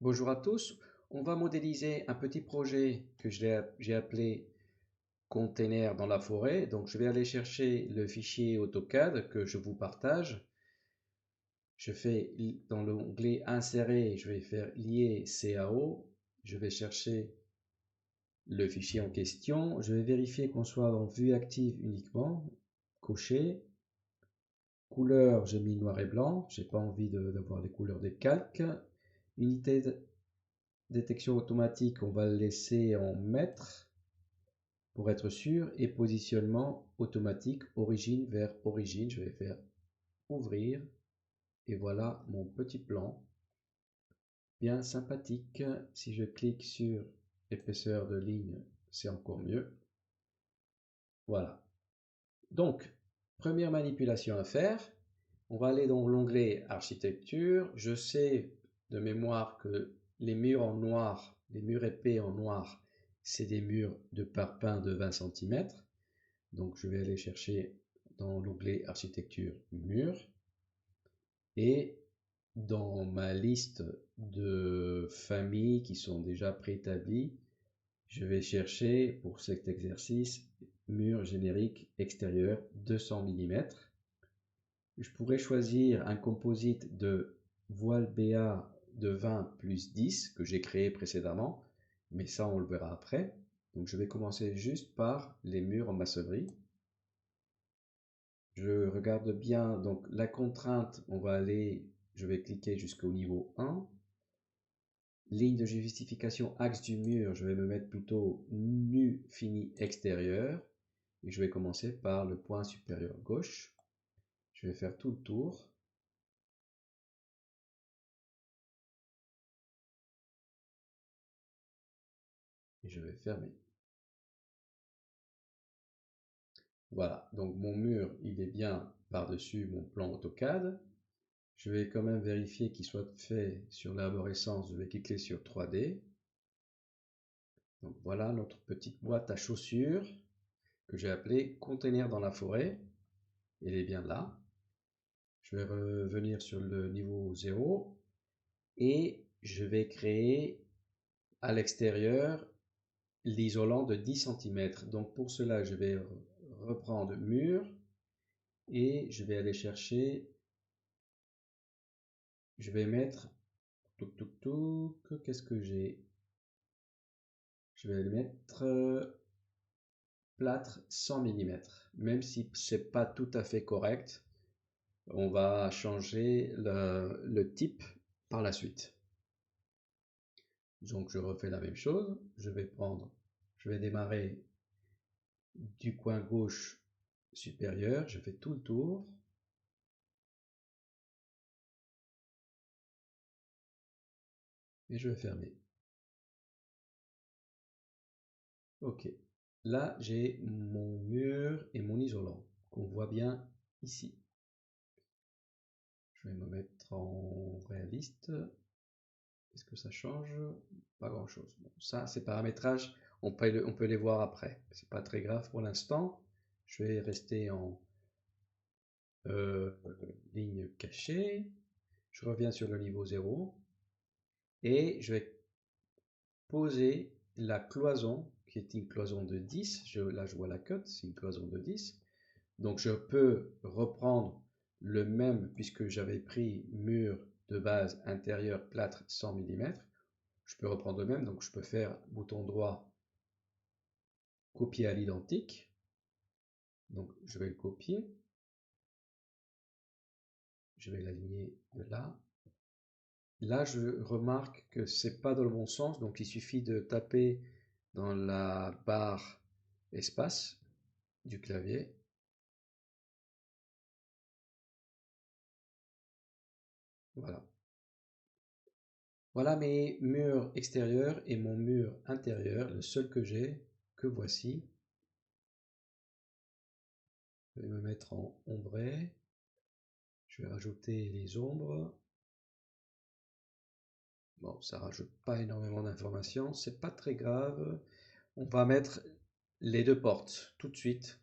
Bonjour à tous, on va modéliser un petit projet que j'ai appelé container dans la forêt. Donc je vais aller chercher le fichier AutoCAD que je vous partage. Je fais dans l'onglet insérer, je vais faire lier CAO. Je vais chercher le fichier en question. Je vais vérifier qu'on soit en vue active uniquement. Cocher. Couleur, j'ai mis noir et blanc. J'ai pas envie d'avoir les couleurs des calques. Unité détection automatique, on va le laisser en mètres pour être sûr. Et positionnement automatique, origine vers origine. Je vais faire ouvrir. Et voilà mon petit plan. Bien sympathique. Si je clique sur épaisseur de ligne, c'est encore mieux. Voilà. Donc, première manipulation à faire. On va aller dans l'onglet architecture. Je sais de mémoire que les murs en noir, les murs épais en noir, c'est des murs de parpaing de 20 cm. Donc je vais aller chercher dans l'onglet architecture mur. Et dans ma liste de familles qui sont déjà préétablies, je vais chercher pour cet exercice mur générique extérieur 200 mm. Je pourrais choisir un composite de voile BA de 20 plus 10 que j'ai créé précédemment, mais ça on le verra après. Donc je vais commencer juste par les murs en maçonnerie. Je regarde bien, donc la contrainte, je vais cliquer jusqu'au niveau 1. Ligne de justification axe du mur, je vais me mettre plutôt nu fini extérieur. Et je vais commencer par le point supérieur gauche. Je vais faire tout le tour. Et je vais fermer. Voilà, donc mon mur, il est bien par-dessus mon plan AutoCAD. Je vais quand même vérifier qu'il soit fait sur l'arborescence. Je vais cliquer sur 3D. Donc voilà notre petite boîte à chaussures que j'ai appelée container dans la forêt. Elle est bien là. Je vais revenir sur le niveau 0 et je vais créer à l'extérieur l'isolant de 10 cm. Donc pour cela, je vais reprendre mur et je vais aller chercher, je vais mettre qu'est-ce que j'ai? Je vais le mettre plâtre 100 mm. Même si c'est pas tout à fait correct, on va changer le type par la suite. Donc je refais la même chose. Je vais démarrer du coin gauche supérieur. Je fais tout le tour. Et je vais fermer. Ok. Là, j'ai mon mur et mon isolant qu'on voit bien ici. Je vais me mettre en réaliste. Est-ce que ça change? Pas grand-chose. Bon, ça, ces paramétrages, on peut les voir après. C'est pas très grave pour l'instant. Je vais rester en euh, ligne cachée. Je reviens sur le niveau 0 et je vais poser la cloison qui est une cloison de 10. Là, je vois la cote, c'est une cloison de 10. Donc, je peux reprendre le même puisque j'avais pris mur de base intérieur plâtre 100 mm. Je peux reprendre le même, donc je peux faire bouton droit, copier à l'identique. Donc je vais le copier. Je vais l'aligner de là. Là, je remarque que c'est pas dans le bon sens, donc il suffit de taper dans la barre espace du clavier. Voilà. Voilà mes murs extérieurs et mon mur intérieur, le seul que j'ai, que voici. Je vais me mettre en ombré. Je vais rajouter les ombres. Bon, ça rajoute pas énormément d'informations, c'est pas très grave. On va mettre les deux portes tout de suite.